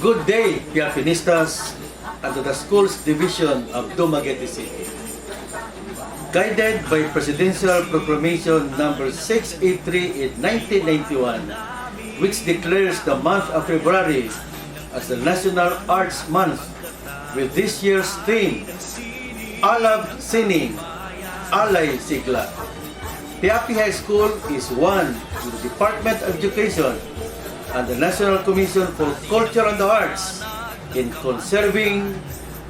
Good day, Piapinistas, and to the school's division of Dumaguete City. Guided by Presidential Proclamation number 683 in 1991, which declares the month of February as the National Arts Month, with this year's theme, Alab Sining, Alay Sigla. Piapi High School is one with the Department of Education and the National Commission for Culture and the Arts in conserving,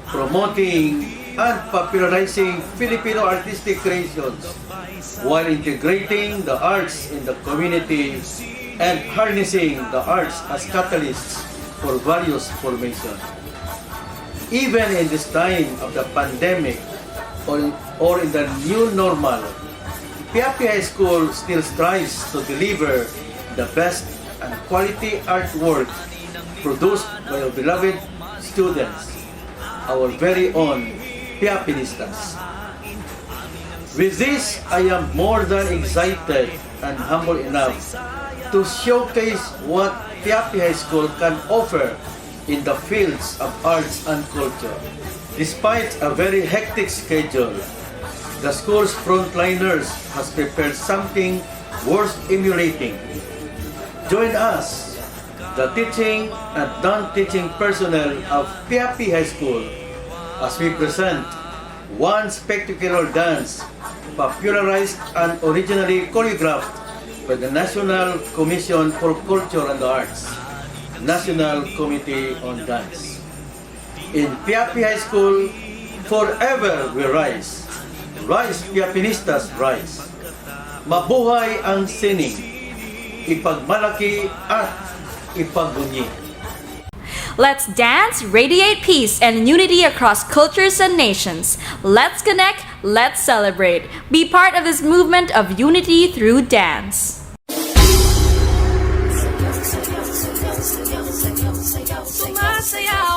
promoting, and popularizing Filipino artistic creations while integrating the arts in the community and harnessing the arts as catalysts for various formations. Even in this time of the pandemic or in the new normal, Piapi High School still strives to deliver the best and quality artwork produced by our beloved students, our very own Piapinistas. With this, I am more than excited and humble enough to showcase what Piapi High School can offer in the fields of arts and culture. Despite a very hectic schedule, the school's frontliners has prepared something worth emulating. Join us, the teaching and non-teaching personnel of Piapi High School, as we present one spectacular dance popularized and originally choreographed by the National Commission for Culture and the Arts, National Committee on Dance. In Piapi High School, forever we rise. Rise, Piapinistas, rise. Mabuhay ang sining. Ipagmalaki at ipagbunyi. Let's dance, radiate peace and unity across cultures and nations. Let's connect, let's celebrate. Be part of this movement of unity through dance. Sumasayaw